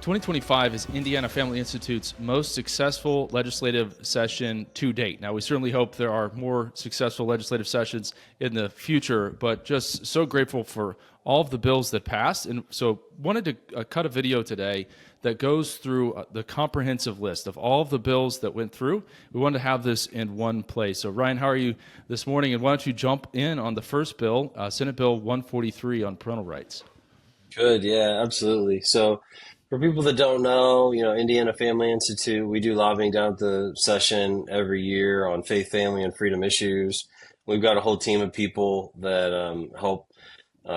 2025 is Indiana Family Institute's most successful legislative session to date. Now, we certainly hope there are more successful legislative sessions in the future, but just so grateful for all of the bills that passed. And so wanted to cut a video today that goes through the comprehensive list of all of the bills that went through. We wanted to have this in one place. So Ryan, how are you this morning? And why don't you jump in on the first bill, Senate Bill 143 on parental rights? Good, yeah, absolutely. So, for people that don't know, Indiana Family Institute, we do lobbying down at the session every year on faith, family, and freedom issues. We've got a whole team of people that help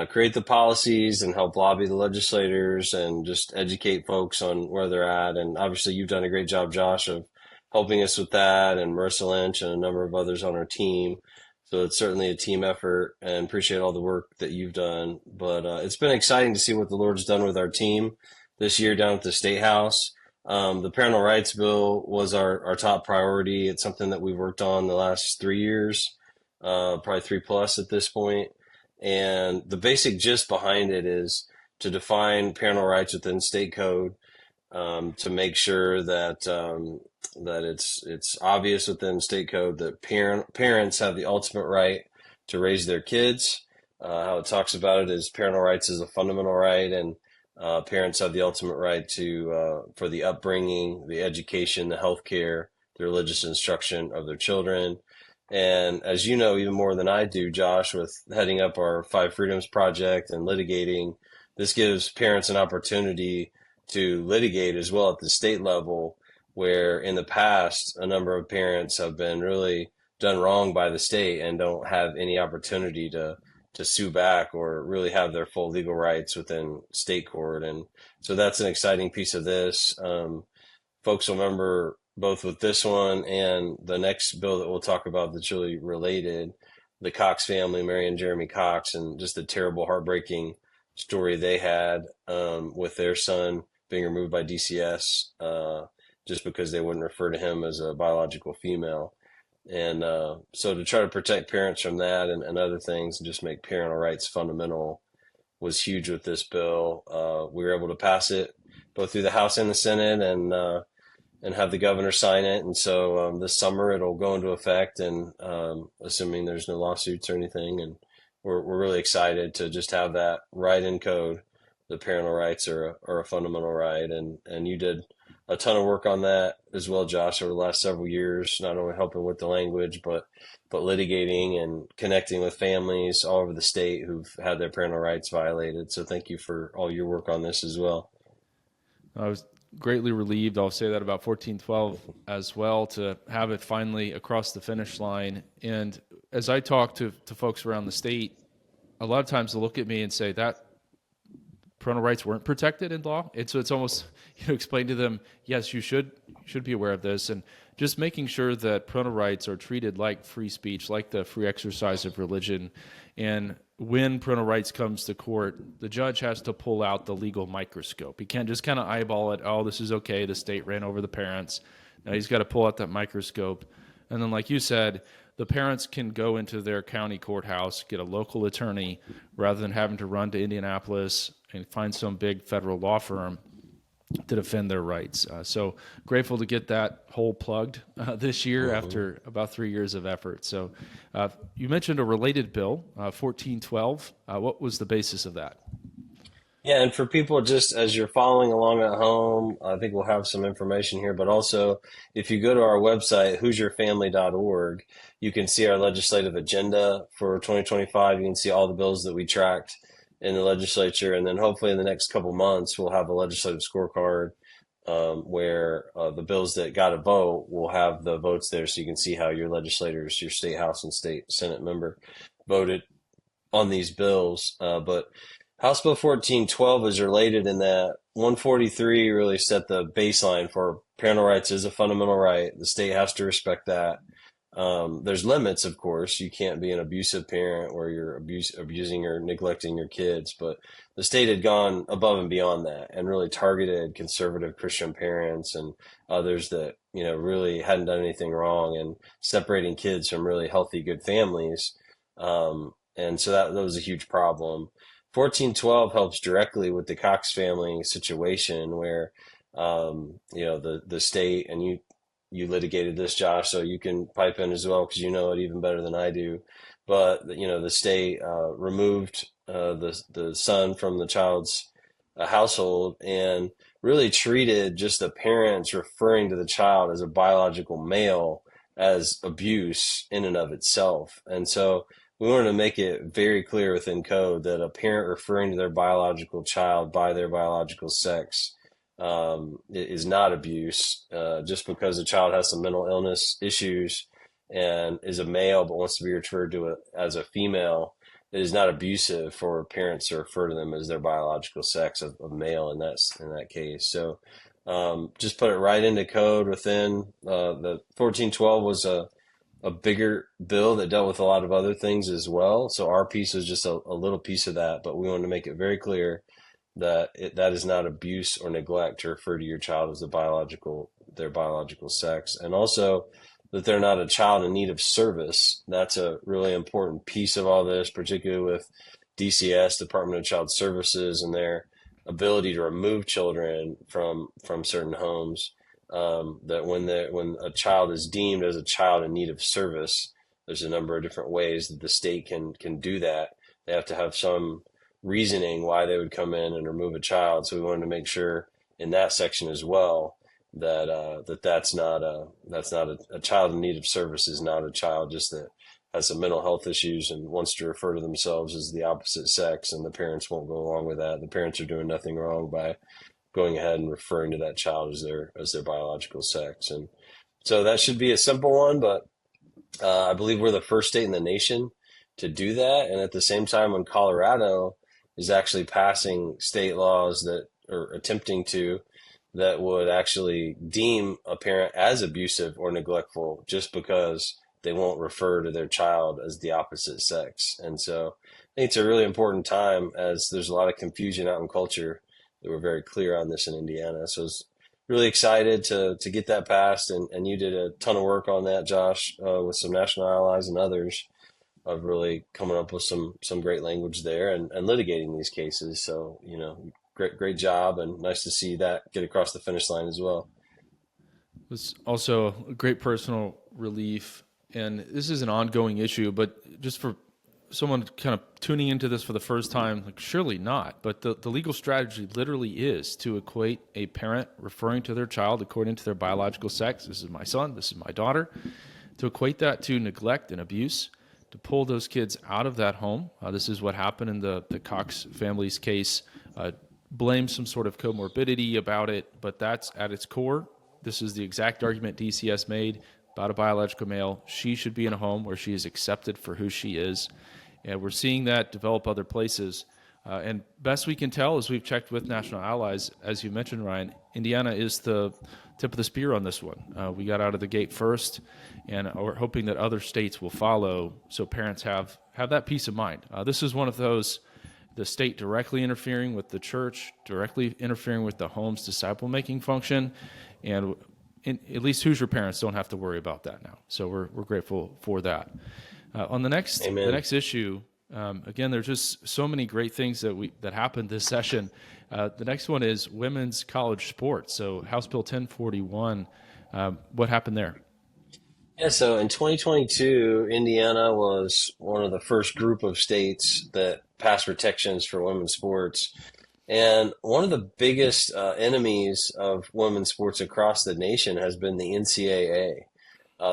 create the policies and help lobby the legislators and just educate folks on where they're at. And obviously, you've done a great job, Josh, of helping us with that, and Marissa Lynch and a number of others on our team. So it's certainly a team effort, and appreciate all the work that you've done. But it's been exciting to see what the Lord's done with our team this year down at the State House. The parental rights bill was our top priority. It's something that we've worked on the last 3 years, probably three plus at this point. And the basic gist behind it is to define parental rights within state code, to make sure that it's obvious within state code that parents have the ultimate right to raise their kids. How it talks about it is parental rights is a fundamental right, and parents have the ultimate right to for the upbringing, the education, the health care, the religious instruction of their children. And as you know, even more than I do, Josh, with heading up our Five Freedoms Project and litigating, this gives parents an opportunity to litigate as well at the state level, where in the past, a number of parents have been really done wrong by the state and don't have any opportunity to sue back or really have their full legal rights within state court. And so that's an exciting piece of this. Folks will remember both with this one and the next bill that we'll talk about that's really related, the Cox family, Mary and Jeremy Cox, and just the terrible, heartbreaking story they had with their son being removed by DCS just because they wouldn't refer to him as a biological female. And so to try to protect parents from that and other things and just make parental rights fundamental was huge with this bill. We were able to pass it both through the House and the Senate, and have the governor sign it. And so this summer it'll go into effect, and assuming there's no lawsuits or anything. And we're really excited to just have that right in code. The parental rights are a fundamental right. And you did a ton of work on that as well, Josh, over the last several years, not only helping with the language, but litigating and connecting with families all over the state who've had their parental rights violated. So thank you for all your work on this as well. I was greatly relieved, I'll say that about 1412 as well, to have it finally across the finish line. And as I talk to folks around the state, a lot of times they'll look at me and say that parental rights weren't protected in law. And so it's almost, explain to them, yes, you should be aware of this, and just making sure that parental rights are treated like free speech, like the free exercise of religion. And when parental rights comes to court, the judge has to pull out the legal microscope. He can't just kind of eyeball it. Oh, this is okay. The state ran over the parents. Now he's got to pull out that microscope. And then, like you said, the parents can go into their county courthouse, get a local attorney, rather than having to run to Indianapolis and find some big federal law firm to defend their rights. So grateful to get that hole plugged this year after about 3 years of effort. So you mentioned a related bill, 1412. What was the basis of that? Yeah, and for people just as you're following along at home, I think we'll have some information here, but also if you go to our website, who'syourfamily.org, you can see our legislative agenda for 2025. You can see all the bills that we tracked in the legislature, and then hopefully in the next couple months, we'll have a legislative scorecard where the bills that got a vote will have the votes there, so you can see how your legislators, your state house and state senate member voted on these bills. But House Bill 1412 is related in that 143 really set the baseline for parental rights is a fundamental right. The state has to respect that. There's limits, of course. You can't be an abusive parent where you're abusing or neglecting your kids, but the state had gone above and beyond that and really targeted conservative Christian parents and others that, really hadn't done anything wrong, and separating kids from really healthy, good families. And so that was a huge problem. 1412 helps directly with the Cox family situation where, the state, and you litigated this, Josh, so you can pipe in as well because you know it even better than I do. But the state removed the son from the child's household and really treated just the parents referring to the child as a biological male as abuse in and of itself. And so we wanted to make it very clear within code that a parent referring to their biological child by their biological sex is not abuse. Just because a child has some mental illness issues and is a male but wants to be referred to as a female, it is not abusive for parents to refer to them as their biological sex of male in that case. So just put it right into code within the 1412 was a bigger bill that dealt with a lot of other things as well. So our piece was just a little piece of that, but we wanted to make it very clear that that is not abuse or neglect to refer to your child as their biological sex, and also that they're not a child in need of service. That's a really important piece of all this, particularly with DCS, Department of Child Services, and their ability to remove children from certain homes. That when a child is deemed as a child in need of service, there's a number of different ways that the state can do that. They have to have some reasoning why they would come in and remove a child. So we wanted to make sure in that section as well that that's not a child in need of service is not a child just that has some mental health issues and wants to refer to themselves as the opposite sex, and the parents won't go along with that. The parents are doing nothing wrong by going ahead and referring to that child as their biological sex. And so that should be a simple one, but I believe we're the first state in the nation to do that. And at the same time, when Colorado is actually passing state laws that are attempting to, that would actually deem a parent as abusive or neglectful just because they won't refer to their child as the opposite sex. And so I think it's a really important time, as there's a lot of confusion out in culture, that we're very clear on this in Indiana. So I was really excited to get that passed, and you did a ton of work on that, Josh, with some national allies and others, of really coming up with some great language there and litigating these cases. So, great job, and nice to see that get across the finish line as well. It was also a great personal relief, and this is an ongoing issue, but just for someone kind of tuning into this for the first time, like, surely not, but the legal strategy literally is to equate a parent referring to their child according to their biological sex. This is my son, this is my daughter, to equate that to neglect and abuse, to pull those kids out of that home. This is what happened in the Cox family's case. Blame some sort of comorbidity about it, but that's at its core. This is the exact argument DCS made about a biological male. She should be in a home where she is accepted for who she is. And we're seeing that develop other places. And best we can tell, as we've checked with national allies, as you mentioned, Ryan, Indiana is the tip of the spear on this one. We got out of the gate first, and we're hoping that other states will follow so parents have that peace of mind. This is one of those, the state directly interfering with the church, directly interfering with the home's disciple-making function, and at least Hoosier parents don't have to worry about that now. So we're grateful for that. On the next issue, again, there's just so many great things that happened this session. The next one is women's college sports. So House Bill 1041, what happened there? Yeah, so in 2022, Indiana was one of the first group of states that passed protections for women's sports. And one of the biggest enemies of women's sports across the nation has been the NCAA.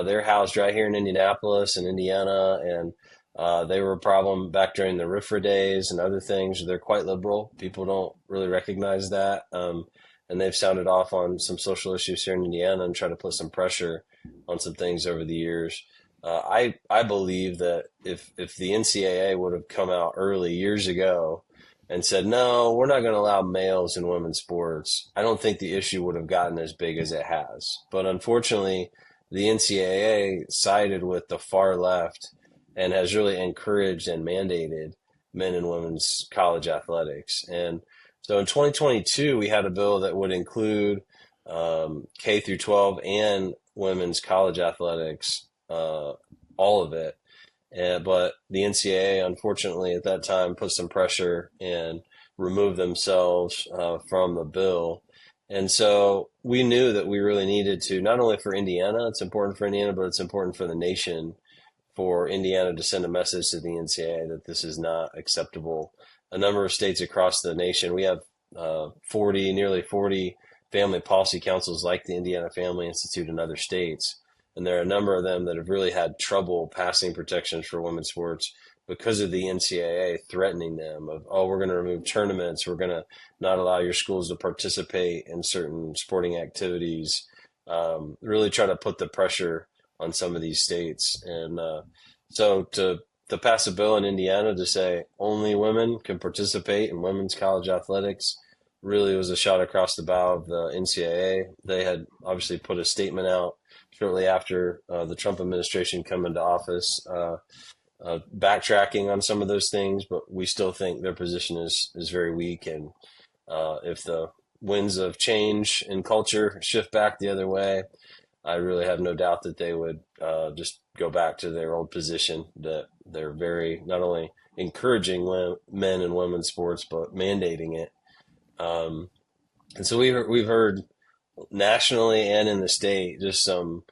They're housed right here in Indianapolis and Indiana, and they were a problem back during the RIFRA days and other things. They're quite liberal. People don't really recognize that. And they've sounded off on some social issues here in Indiana and try to put some pressure on some things over the years. I believe that if the NCAA would have come out early years ago and said, no, we're not going to allow males in women's sports, I don't think the issue would have gotten as big as it has. But unfortunately, the NCAA sided with the far left and has really encouraged and mandated men and women's college athletics. And so in 2022, we had a bill that would include K through 12 and women's college athletics, all of it. But the NCAA, unfortunately, at that time put some pressure and removed themselves from the bill. And so we knew that we really needed to, not only for Indiana, it's important for Indiana, but it's important for the nation, for Indiana to send a message to the NCAA that this is not acceptable. A number of states across the nation, we have nearly 40 family policy councils like the Indiana Family Institute in other states. And there are a number of them that have really had trouble passing protections for women's sports because of the NCAA threatening them of, oh, we're going to remove tournaments. We're going to not allow your schools to participate in certain sporting activities. Really try to put the pressure on some of these states. And so to pass a bill in Indiana to say only women can participate in women's college athletics really was a shot across the bow of the NCAA. They had obviously put a statement out shortly after the Trump administration come into office, backtracking on some of those things, but we still think their position is very weak. And if the winds of change in culture shift back the other way, I really have no doubt that they would just go back to their old position that they're very not only encouraging men and women's sports, but mandating it. And so we've heard nationally and in the state just some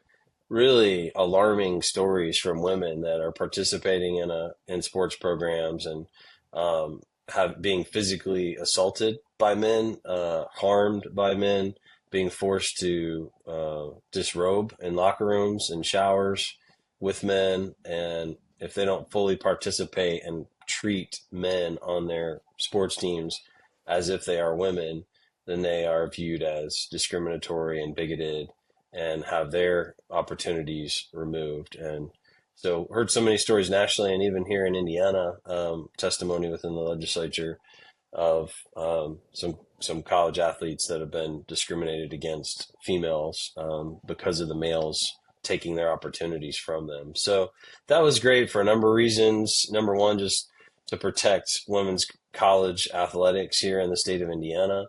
really alarming stories from women that are participating in sports programs and have being physically assaulted by men, harmed by men, being forced to disrobe in locker rooms and showers with men, and if they don't fully participate and treat men on their sports teams as if they are women, then they are viewed as discriminatory and bigoted and have their opportunities removed. And so heard so many stories nationally and even here in Indiana, testimony within the legislature of some college athletes that have been discriminated against females because of the males taking their opportunities from them. So that was great for a number of reasons. Number one, just to protect women's college athletics here in the state of Indiana.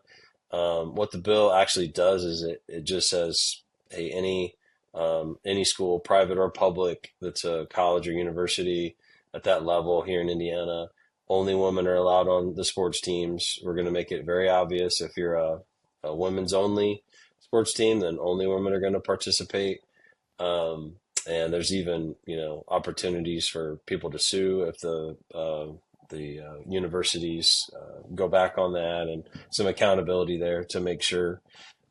What the bill actually does is it just says, hey, any school, private or public, that's a college or university at that level here in Indiana, only women are allowed on the sports teams. We're going to make it very obvious. If you're a women's only sports team, then only women are going to participate. And there's even, opportunities for people to sue if the universities go back on that, and some accountability there to make sure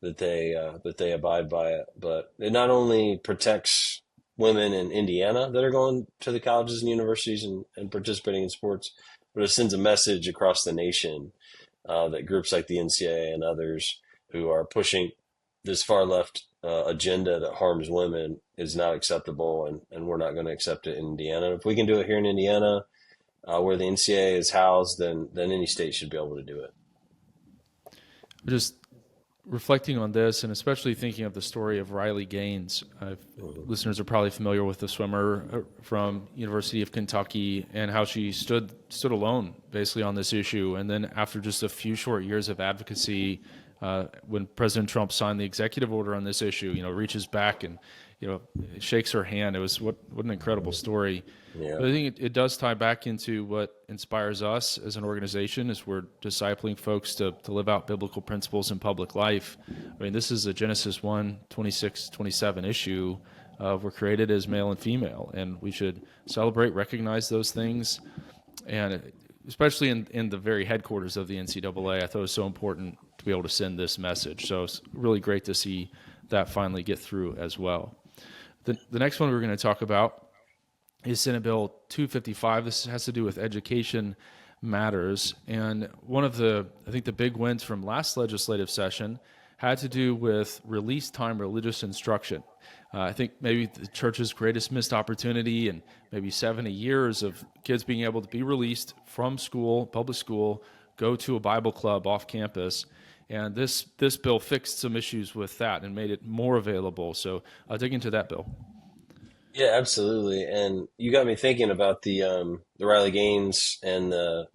that they abide by it. But it not only protects women in Indiana that are going to the colleges and universities and participating in sports, but it sends a message across the nation that groups like the NCAA and others who are pushing this far left agenda that harms women is not acceptable, and we're not going to accept it in Indiana. If we can do it here in Indiana, where the NCAA is housed, then any state should be able to do it. Just reflecting on this, and especially thinking of the story of Riley Gaines. Listeners are probably familiar with the swimmer from University of Kentucky and how she stood alone basically on this issue. And then after just a few short years of advocacy, when President Trump signed the executive order on this issue, reaches back and shakes her hand. It was what an incredible story. Yeah. But I think it does tie back into what inspires us as an organization as we're discipling folks to live out biblical principles in public life. I mean, this is a Genesis 1, 26, 27 issue. We're created as male and female, and we should celebrate, recognize those things. And especially in the very headquarters of the NCAA, I thought it was so important to be able to send this message. So it's really great to see that finally get through as well. The next one we're going to talk about is Senate Bill 255. This has to do with education matters. And one of the big wins from last legislative session had to do with release time religious instruction. I think maybe the church's greatest missed opportunity in maybe 70 years of kids being able to be released from school, public school, go to a Bible club off campus. And this bill fixed some issues with that and made it more available. So I'll dig into that bill. Yeah, absolutely. And you got me thinking about the Riley Gaines and the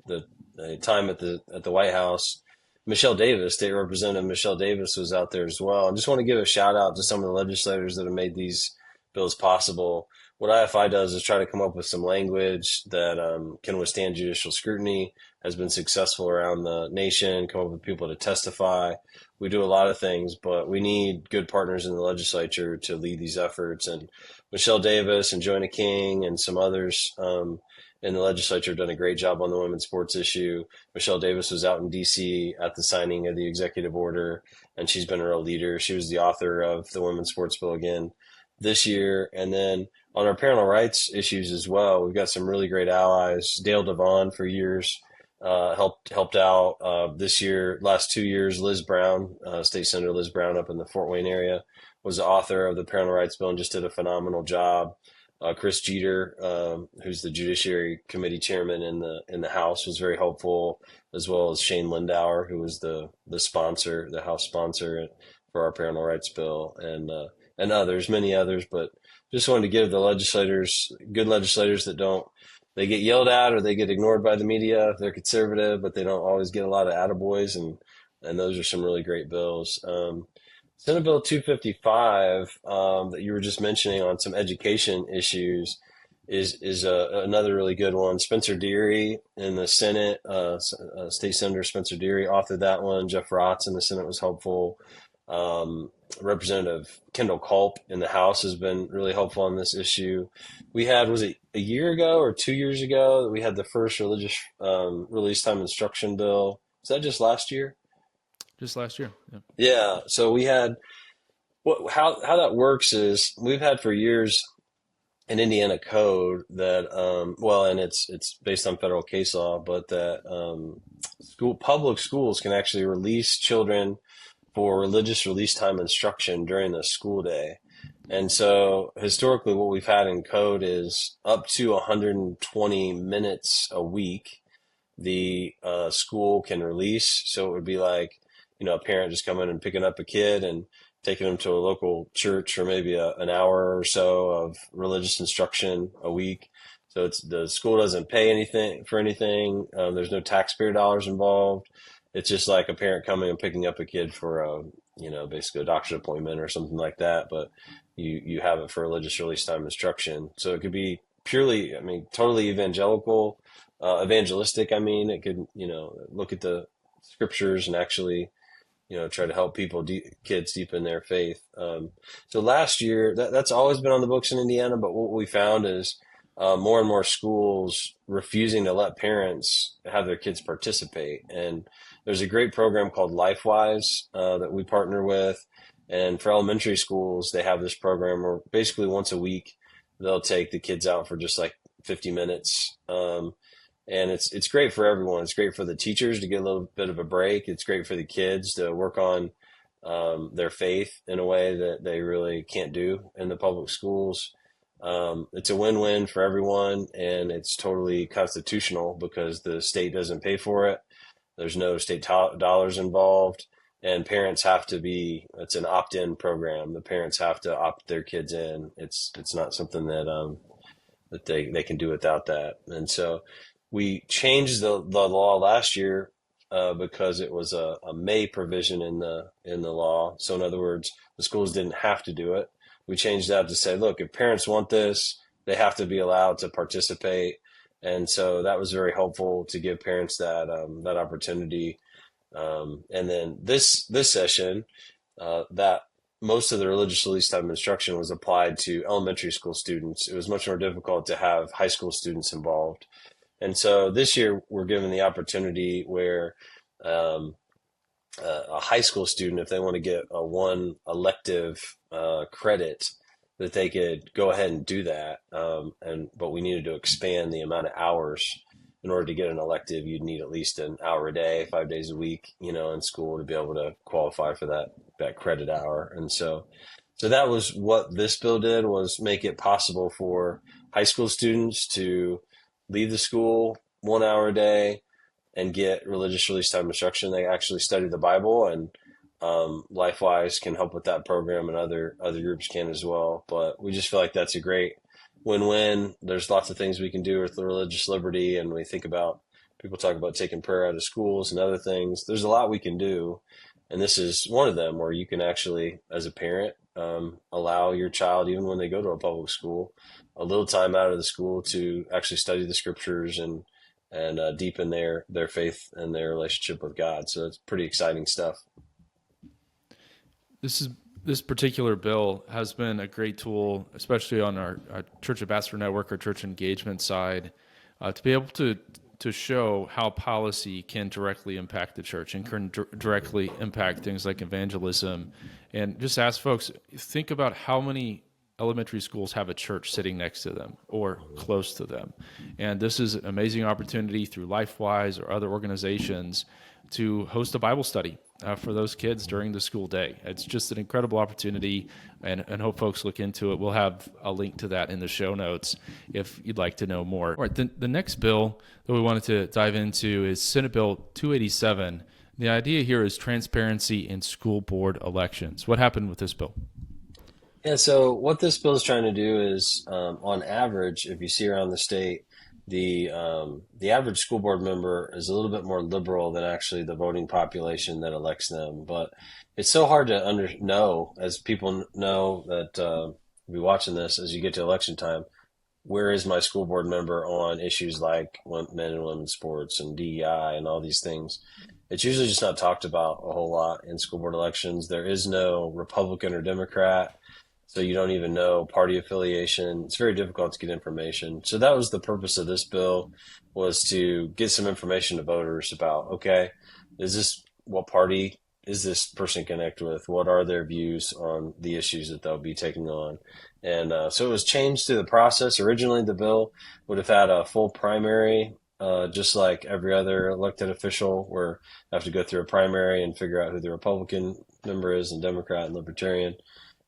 time at the White House. Michelle Davis, State Representative Michelle Davis, was out there as well. I just want to give a shout out to some of the legislators that have made these bills possible. what IFI does is try to come up with some language that can withstand judicial scrutiny, has been successful around the nation, come up with people to testify. We do a lot of things, but we need good partners in the legislature to lead these efforts. And Michelle Davis and Joanna King and some others in the legislature have done a great job on the women's sports issue. Michelle Davis was out in D.C. at the signing of the executive order, and she's been a real leader. She was the author of the women's sports bill again this year. And then on our parental rights issues as well, we've got some really great allies. Dale Devon for years helped out. This year, last 2 years, Liz Brown, State Senator Liz Brown up in the Fort Wayne area, was the author of the parental rights bill and just did a phenomenal job. Chris Jeter, who's the Judiciary Committee chairman in the House, was very helpful, as well as Shane Lindauer, who was the sponsor, the House sponsor for our parental rights bill, and others, many others. But just wanted to give the legislators, good legislators that don't, they get yelled at or they get ignored by the media if they're conservative, but they don't always get a lot of attaboys, and those are some really great bills. Senate Bill 255 that you were just mentioning on some education issues is another really good one. Spencer Deary in the Senate, State Senator Spencer Deary authored that one. Jeff Rotz in the Senate was helpful. Representative Kendall Culp in the House has been really helpful on this issue. We had, was it a year ago or 2 years ago, that we had the first religious release time instruction bill? Was that just last year? Just last year. Yeah. Yeah. So we had how that works is we've had for years an Indiana code that and it's based on federal case law, but that public schools can actually release children for religious release time instruction during the school day. And so historically what we've had in code is up to 120 minutes a week the school can release. So it would be like, a parent just coming and picking up a kid and taking them to a local church for maybe an hour or so of religious instruction a week. So the school doesn't pay anything for anything. There's no taxpayer dollars involved. It's just like a parent coming and picking up a kid for basically a doctor's appointment or something like that. But you have it for religious release time instruction. So it could be purely, totally evangelistic. It could, look at the scriptures and actually, try to help kids deepen their faith. So last year, that's always been on the books in Indiana, but what we found is more and more schools refusing to let parents have their kids participate. And there's a great program called LifeWise that we partner with. And for elementary schools, they have this program where basically once a week, they'll take the kids out for just like 50 minutes. And it's great for everyone. It's great for the teachers to get a little bit of a break. It's great for the kids to work on their faith in a way that they really can't do in the public schools. It's a win-win for everyone, and it's totally constitutional because the state doesn't pay for it. There's no state dollars involved, and parents have to it's an opt-in program. The parents have to opt their kids in. It's not something that they can do without that. And so we changed the law last year because it was a may provision in the law. So in other words, the schools didn't have to do it. We changed that to say, look, if parents want this, they have to be allowed to participate. And so that was very helpful to give parents that opportunity. And then this session, that most of the religious release time instruction was applied to elementary school students. It was much more difficult to have high school students involved. And so this year we're given the opportunity where a high school student, if they want to get one elective credit, that they could go ahead and do that. But we needed to expand the amount of hours. In order to get an elective, you'd need at least an hour a day, 5 days a week, in school to be able to qualify for that credit hour. And so that was what this bill did, was make it possible for high school students to leave the school 1 hour a day and get religious release time instruction. They actually study the Bible, and LifeWise can help with that program, and other groups can as well. But we just feel like that's a great win-win. There's lots of things we can do with the religious liberty, and we think about, people talk about taking prayer out of schools and other things. There's a lot we can do, And this is one of them where you can actually, as a parent, allow your child, even when they go to a public school, a little time out of the school to actually study the scriptures and deepen their faith and their relationship with God. So it's pretty exciting stuff. This is this particular bill has been a great tool, especially on our Church Ambassador Network, our church engagement side, to be able to show how policy can directly impact the church and can directly impact things like evangelism. And just ask folks, think about how many elementary schools have a church sitting next to them or close to them. And this is an amazing opportunity through LifeWise or other organizations to host a Bible study for those kids during the school day. It's just an incredible opportunity, and hope folks look into it. We'll have a link to that in the show notes if you'd like to know more. All right, the next bill that we wanted to dive into is Senate Bill 287. The idea here is transparency in school board elections. What happened with this bill? Yeah, so what this bill is trying to do is, on average, if you see around the state, the average school board member is a little bit more liberal than actually the voting population that elects them. But it's so hard to know, as people know that be watching this as you get to election time. Where is my school board member on issues like men and women's sports and DEI and all these things? It's usually just not talked about a whole lot in school board elections. There is no Republican or Democrat. So you don't even know party affiliation. It's very difficult to get information. So that was the purpose of this bill, was to get some information to voters about, okay, what party is this person connect with? What are their views on the issues that they'll be taking on? And so it was changed through the process. Originally, the bill would have had a full primary, just like every other elected official, where you have to go through a primary and figure out who the Republican member is and Democrat and Libertarian,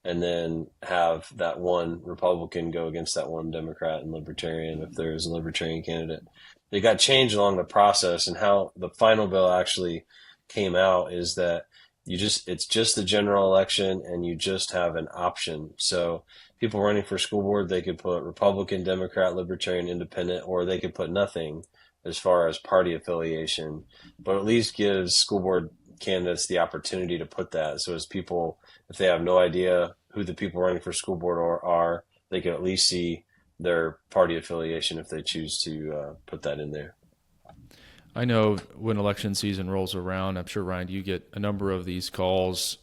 and then have that one Republican go against that one Democrat and Libertarian if there is a Libertarian candidate. It got changed along the process, and how the final bill actually came out is that it's just the general election, and you just have an option. So people running for school board, they could put Republican, Democrat, Libertarian, Independent, or they could put nothing as far as party affiliation, but at least gives school board candidates the opportunity to put that. So as people, if they have no idea who the people running for school board are, they can at least see their party affiliation if they choose to put that in there. I know when election season rolls around, I'm sure, Ryan, you get a number of these calls.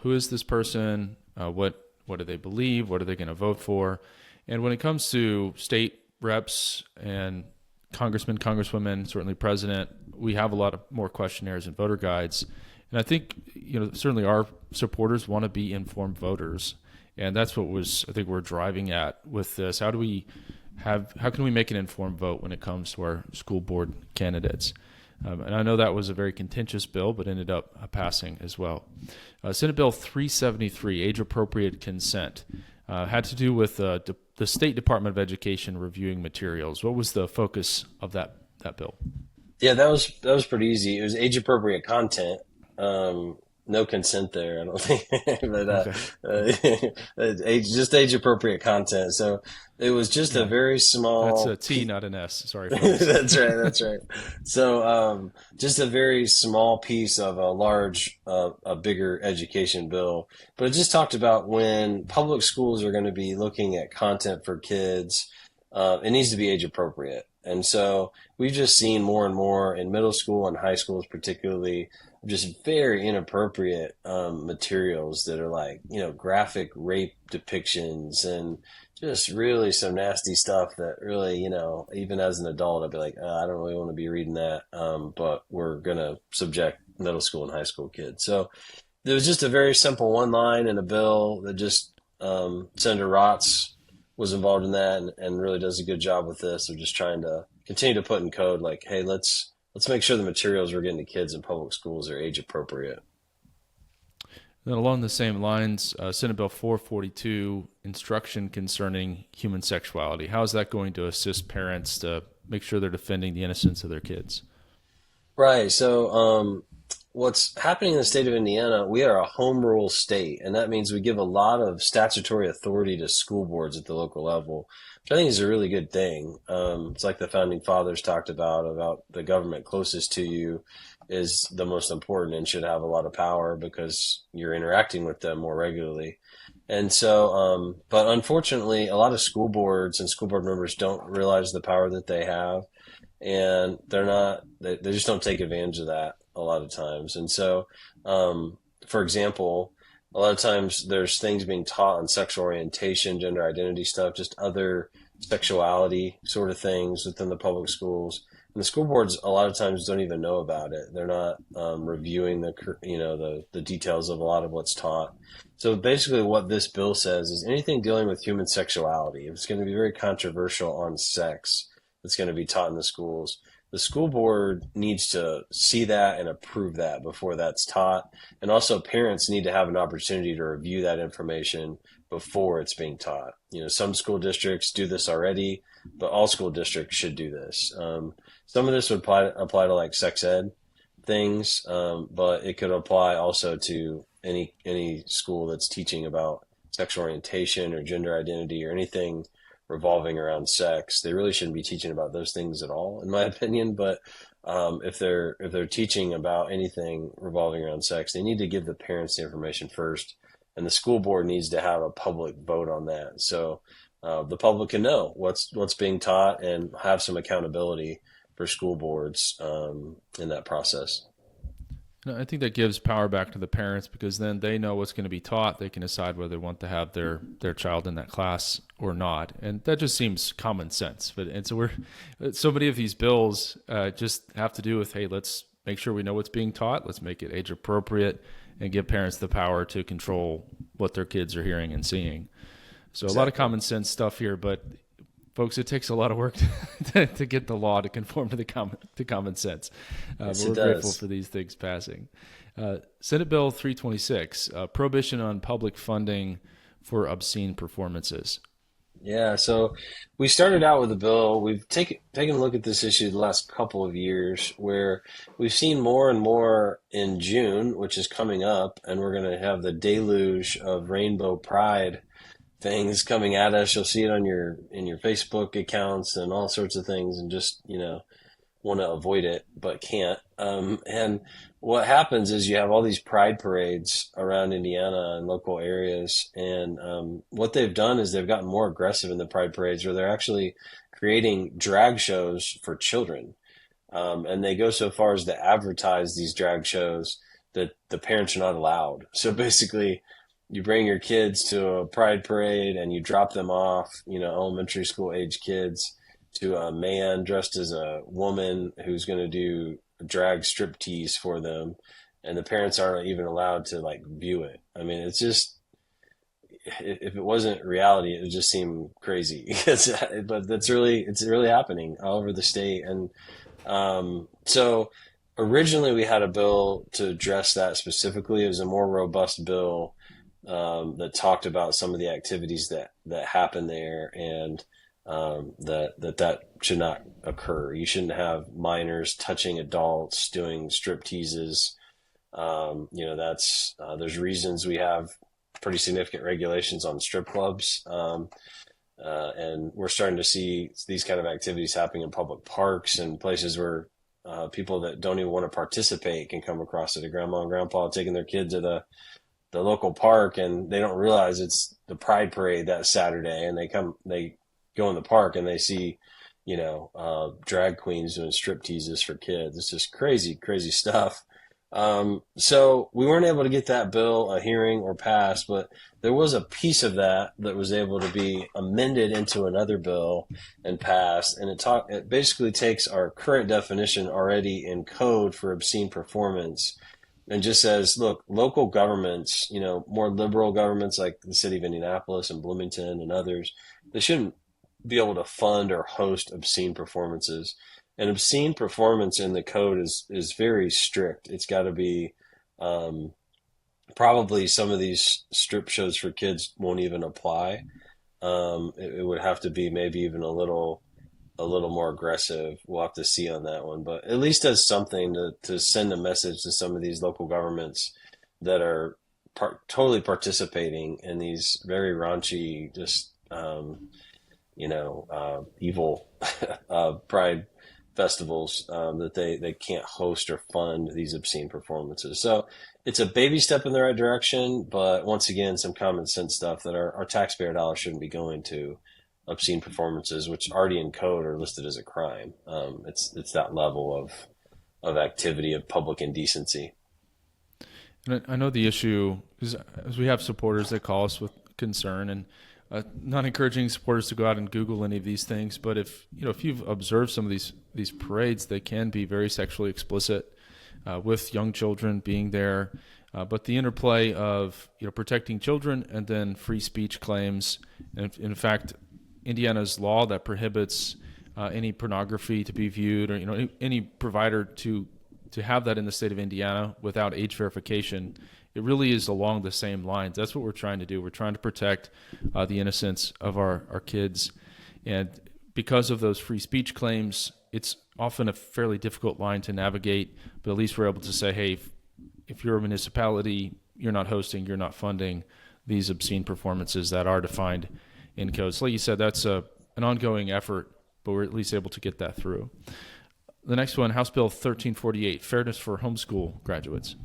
Who is this person? What do they believe? What are they going to vote for? And when it comes to state reps and congressmen, congresswomen, certainly president, we have a lot of more questionnaires and voter guides. And I think, certainly our supporters want to be informed voters. And that's what I think we're driving at with this. How can we make an informed vote when it comes to our school board candidates? And I know that was a very contentious bill, but ended up passing as well. Senate Bill 373, age-appropriate consent, had to do with the State Department of Education reviewing materials. What was the focus of that bill? Yeah, that was pretty easy. It was age-appropriate content. No consent there, I don't think, but just age-appropriate content. So it was just a very small. That's a T, not an S. Sorry. That's right. That's right. So just a very small piece of a bigger education bill. But it just talked about when public schools are going to be looking at content for kids, it needs to be age-appropriate. And so we've just seen more and more in middle school and high schools, particularly, just very inappropriate materials that are like, graphic rape depictions and just really some nasty stuff that really, even as an adult, I'd be like, I don't really want to be reading that. But we're going to subject middle school and high school kids. So there was just a very simple one line in a bill that just Senator Rotz was involved in that and really does a good job with this of just trying to continue to put in code like, hey, let's make sure the materials we're getting to kids in public schools are age appropriate. Then along the same lines, Senate Bill 442, instruction concerning human sexuality. How is that going to assist parents to make sure they're defending the innocence of their kids? Right. So what's happening in the state of Indiana, we are a home rule state, and that means we give a lot of statutory authority to school boards at the local level, which I think is a really good thing. It's like the founding fathers talked about the government closest to you is the most important and should have a lot of power because you're interacting with them more regularly. And so, but unfortunately, a lot of school boards and school board members don't realize the power that they have, and they just don't take advantage of that a lot of times. And so, for example, a lot of times there's things being taught on sexual orientation, gender identity stuff, just other sexuality sort of things within the public schools. And the school boards a lot of times don't even know about it. They're not reviewing the details of a lot of what's taught. So basically, what this bill says is anything dealing with human sexuality, if it's going to be very controversial on sex, that's going to be taught in the schools. The school board needs to see that and approve that before that's taught. And also parents need to have an opportunity to review that information before it's being taught. Some school districts do this already, but all school districts should do this. Some of this would apply to like sex ed things, but it could apply also to any school that's teaching about sexual orientation or gender identity or anything revolving around sex. They really shouldn't be teaching about those things at all, in my opinion. But if they're teaching about anything revolving around sex, they need to give the parents the information first, and the school board needs to have a public vote on that, so the public can know what's being taught and have some accountability for school boards in that process. No, I think that gives power back to the parents because then they know what's going to be taught. They can decide whether they want to have their child in that class or not, and that just seems common sense. And so so many of these bills just have to do with, hey, let's make sure we know what's being taught. Let's make it age appropriate and give parents the power to control what their kids are hearing and seeing. So exactly. A lot of common sense stuff here, but folks, it takes a lot of work to get the law to conform to common sense. Yes, but we're grateful for these things passing. Senate Bill 326, Prohibition on Public Funding for Obscene Performances. Yeah, so we started out with a bill. We've taken a look at this issue the last couple of years where we've seen more and more in June, which is coming up, and we're going to have the deluge of Rainbow Pride things coming at us. You'll see it on in your Facebook accounts and all sorts of things, and just want to avoid it but can't. And what happens is you have all these pride parades around Indiana and local areas, and what they've done is they've gotten more aggressive in the pride parades, where they're actually creating drag shows for children, and they go so far as to advertise these drag shows that the parents are not allowed. So basically, you bring your kids to a pride parade and you drop them off, elementary school age kids, to a man dressed as a woman who's going to do drag striptease for them. And the parents aren't even allowed to view it. I mean, it's just, if it wasn't reality, it would just seem crazy. But it's really happening all over the state. And so originally we had a bill to address that specifically. It was a more robust bill that talked about some of the activities that happen there, and that should not occur. You shouldn't have minors touching adults, doing strip teases. There's reasons we have pretty significant regulations on strip clubs, and we're starting to see these kind of activities happening in public parks and places where people that don't even want to participate can come across it. A grandma and grandpa taking their kids to the local park, and they don't realize it's the Pride Parade that Saturday, and they go in the park and they see, drag queens doing strip teases for kids. It's just crazy, crazy stuff. So we weren't able to get that bill a hearing or passed, but there was a piece of that was able to be amended into another bill and passed. And it basically takes our current definition already in code for obscene performance and just says, look, local governments, more liberal governments like the city of Indianapolis and Bloomington and others, they shouldn't be able to fund or host obscene performances. And obscene performance in the code is very strict. It's got to be probably some of these strip shows for kids won't even apply. It would have to be maybe even a little more aggressive. We'll have to see on that one, but at least as something to send a message to some of these local governments that are totally participating in these very raunchy, just evil pride festivals that they can't host or fund these obscene performances. So it's a baby step in the right direction, but once again, some common sense stuff that our taxpayer dollars shouldn't be going to obscene performances, which already in code are listed as a crime. It's that level of activity of public indecency. And I know the issue is, as we have supporters that call us with concern, and not encouraging supporters to go out and Google any of these things, but if you've observed some of these parades, they can be very sexually explicit, with young children being there. But the interplay of protecting children and then free speech claims, and in fact, Indiana's law that prohibits any pornography to be viewed, or any provider to have that in the state of Indiana without age verification, it really is along the same lines. That's what we're trying to do. We're trying to protect the innocence of our kids. And because of those free speech claims, it's often a fairly difficult line to navigate, but at least we're able to say, hey, if you're a municipality, you're not hosting, you're not funding these obscene performances that are defined in code. So like you said, that's an ongoing effort, but we're at least able to get that through. The next one, House Bill 1348, Fairness for Homeschool Graduates.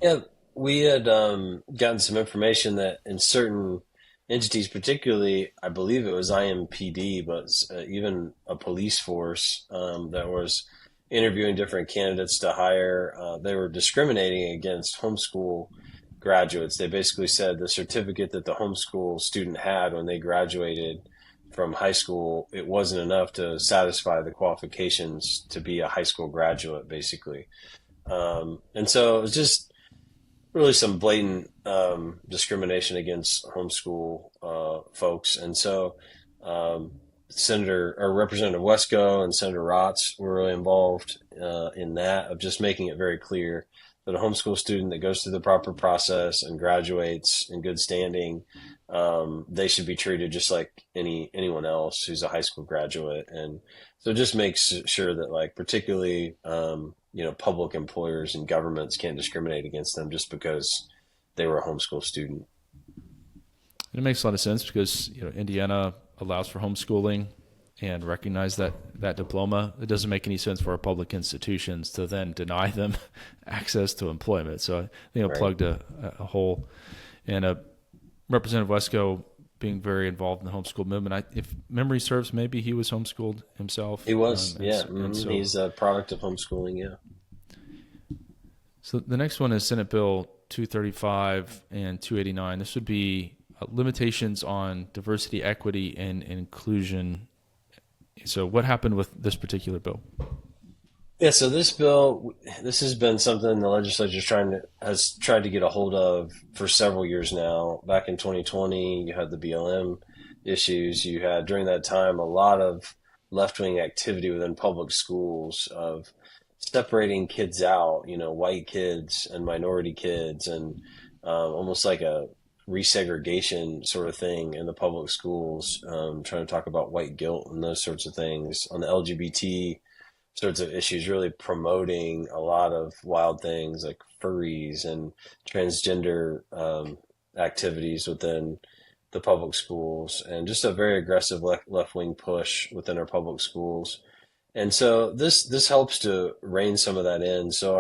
Yeah, we had gotten some information that in certain entities, particularly, I believe it was IMPD, but even a police force that was interviewing different candidates to hire, they were discriminating against homeschool graduates. They basically said the certificate that the homeschool student had when they graduated from high school, it wasn't enough to satisfy the qualifications to be a high school graduate, basically. And so it was just really some blatant discrimination against homeschool folks. And so Senator or Representative Wesco and Senator Rotz were really involved in that, of just making it very clear that a homeschool student that goes through the proper process and graduates in good standing, they should be treated just like anyone else who's a high school graduate. And so it just makes sure that, like, particularly public employers and governments can't discriminate against them just because they were a homeschool student. And it makes a lot of sense because Indiana allows for homeschooling and recognize that diploma. It doesn't make any sense for our public institutions to then deny them access to employment. So I think it plugged a hole. And Representative Wesco being very involved in the homeschool movement. If memory serves, maybe he was homeschooled himself. He was, yeah. So, he's a product of homeschooling, yeah. So the next one is Senate Bill 235 and 289. This would be limitations on diversity, equity, and inclusion. So what happened with this particular bill? Yeah, so this bill, this has been something the legislature has tried to get a hold of for several years now. Back in 2020, you had the BLM issues. You had, during that time, a lot of left-wing activity within public schools of separating kids out, white kids and minority kids, and almost like a resegregation sort of thing in the public schools, trying to talk about white guilt and those sorts of things. On the LGBT sorts of issues, really promoting a lot of wild things like furries and transgender activities within the public schools, and just a very aggressive left-wing push within our public schools. And so this helps to rein some of that in. So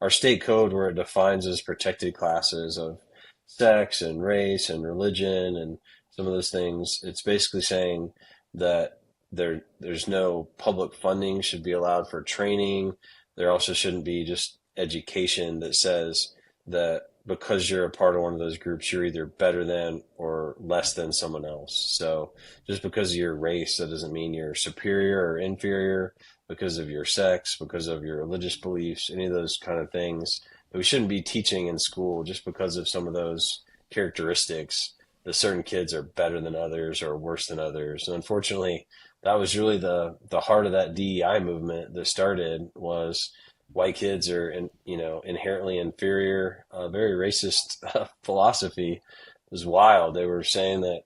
our state code, where it defines as protected classes of sex and race and religion and some of those things, it's basically saying that there's no public funding should be allowed for training. There also shouldn't be just education that says that because you're a part of one of those groups, you're either better than or less than someone else. So just because of your race, that doesn't mean you're superior or inferior. Because of your sex, because of your religious beliefs, any of those kind of things that we shouldn't be teaching in school just because of some of those characteristics, that certain kids are better than others or worse than others. And unfortunately, that was really the heart of that DEI movement that started, was white kids are inherently inferior. Very racist philosophy. It was wild. They were saying that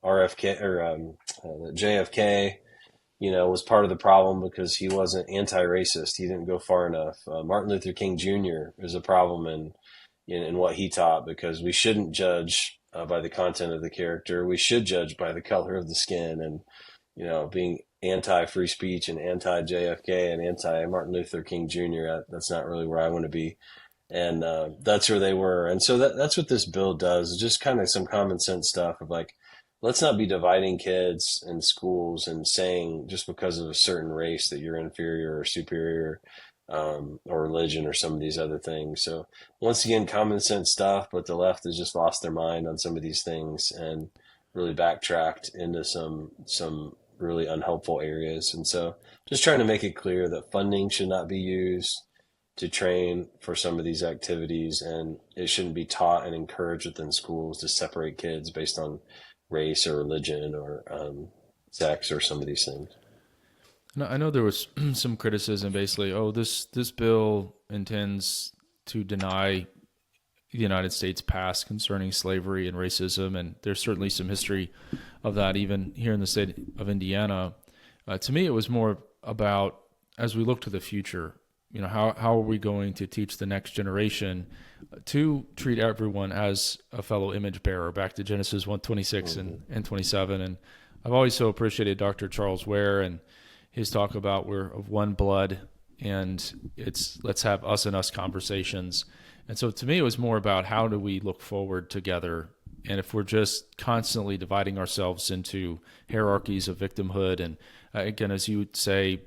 RFK or JFK was part of the problem because he wasn't anti-racist. He didn't go far enough. Martin Luther King Jr. is a problem in what he taught, because we shouldn't judge by the content of the character. We should judge by the color of the skin. And being anti-free speech and anti-JFK and anti-Martin Luther King Jr. That's not really where I want to be. And that's where they were. And so that's what this bill does, is just kind of some common sense stuff of like, let's not be dividing kids in schools and saying just because of a certain race that you're inferior or superior, or religion or some of these other things. So once again, common sense stuff, but the left has just lost their mind on some of these things and really backtracked into some really unhelpful areas. And so just trying to make it clear that funding should not be used to train for some of these activities, and it shouldn't be taught and encouraged within schools to separate kids based on race or religion or sex or some of these things. No, I know there was some criticism, basically, oh, this bill intends to deny the United States past concerning slavery and racism, and there's certainly some history of that even here in the state of Indiana. To me, it was more about, as we look to the future, how are we going to teach the next generation to treat everyone as a fellow image bearer, back to Genesis 1:26 and 27. And I've always so appreciated Dr. Charles Ware and his talk about we're of one blood, and let's have us and us conversations. And so to me, it was more about how do we look forward together. And if we're just constantly dividing ourselves into hierarchies of victimhood, and again, as you would say,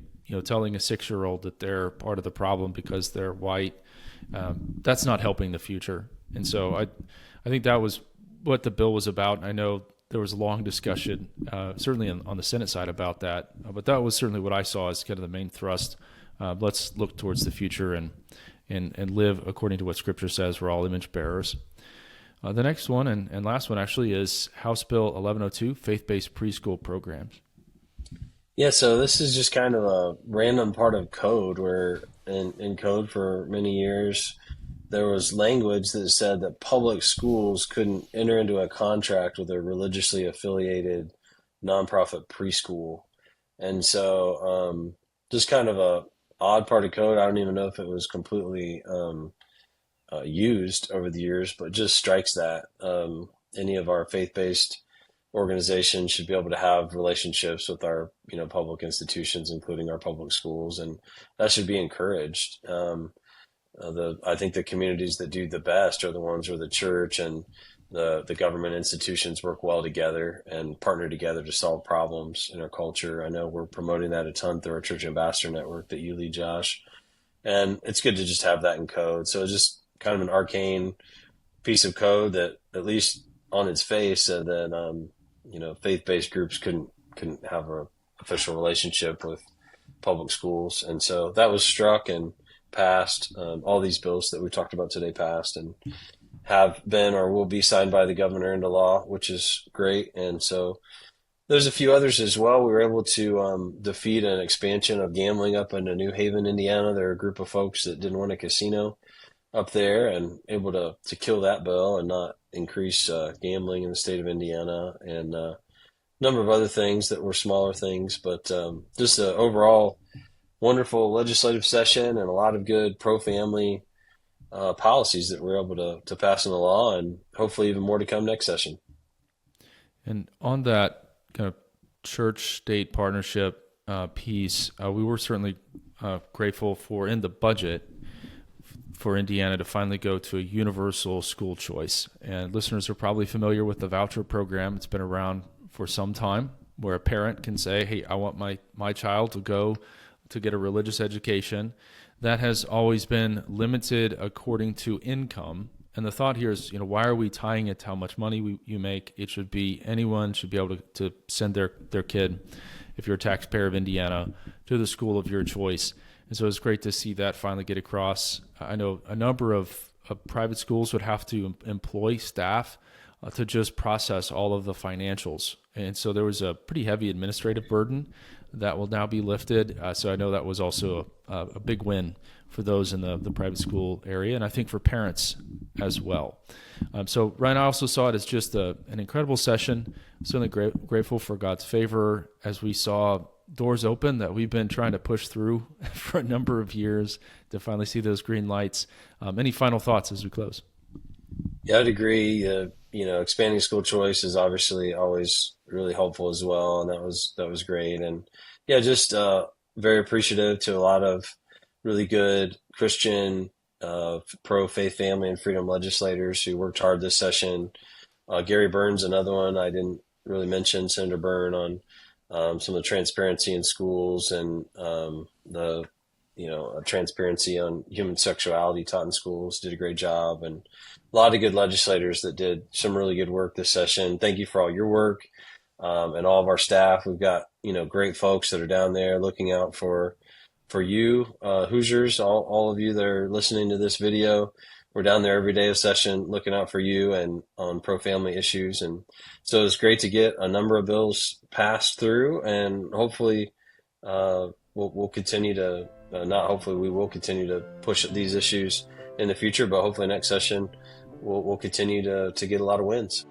telling a 6-year-old that they're part of the problem because they're white, that's not helping the future. And so I think that was what the bill was about. I know there was a long discussion, certainly on the Senate side about that, but that was certainly what I saw as kind of the main thrust. Let's look towards the future and live according to what Scripture says. We're all image bearers. The next one and last one actually is House Bill 1102, faith-based preschool programs. Yeah, so this is just kind of a random part of code where in code for many years, there was language that said that public schools couldn't enter into a contract with a religiously affiliated nonprofit preschool. And so just kind of a odd part of code. I don't even know if it was completely used over the years, but just strikes that any of our faith-based organizations should be able to have relationships with our public institutions, including our public schools, and that should be encouraged. I think the communities that do the best are the ones where the church and the government institutions work well together and partner together to solve problems in our culture. I know we're promoting that a ton through our church ambassador network that you lead, Josh, and it's good to just have that in code. So it's just kind of an arcane piece of code that, at least on its face, said that faith-based groups couldn't have an official relationship with public schools. And so that was struck and passed. All these bills that we talked about today passed and have been or will be signed by the governor into law, which is great. And so there's a few others as well. We were able to defeat an expansion of gambling up into New Haven, Indiana. There are a group of folks that didn't want a casino up there, and able to kill that bill and not increase gambling in the state of Indiana, and a number of other things that were smaller things, but just an overall wonderful legislative session and a lot of good pro-family policies that we're able to pass into law, and hopefully even more to come next session. And on that kind of church-state partnership piece, we were certainly grateful for, in the budget, for Indiana to finally go to a universal school choice. And listeners are probably familiar with the voucher program. It's been around for some time, where a parent can say, hey, I want my child to go to get a religious education. That has always been limited according to income. And the thought here is, why are we tying it to how much money you make? It should be, anyone should be able to send their kid, if you're a taxpayer of Indiana, to the school of your choice. And so it's great to see that finally get across. I know a number of private schools would have to employ staff to just process all of the financials. And so there was a pretty heavy administrative burden that will now be lifted. So I know that was also a big win for those in the private school area, and I think for parents as well. So Ryan, I also saw it as just an incredible session. Certainly grateful for God's favor as we saw doors open that we've been trying to push through for a number of years to finally see those green lights. Any final thoughts as we close? Yeah, I'd agree. Expanding school choice is obviously always really helpful as well, and that was great. And Yeah, just very appreciative to a lot of really good Christian, pro faith, family, and freedom legislators who worked hard this session. Gary Burns, another one I didn't really mention, Senator Byrne, on some of the transparency in schools and the transparency on human sexuality taught in schools. Did a great job, and a lot of good legislators that did some really good work this session. Thank you for all your work, and all of our staff. We've got great folks that are down there looking out for you, Hoosiers, all of you that are listening to this video. We're down there every day of session looking out for you and on pro-family issues. And so it's great to get a number of bills passed through, and hopefully we'll continue to, not hopefully, we will continue to push these issues in the future, but hopefully next session we'll continue to get a lot of wins.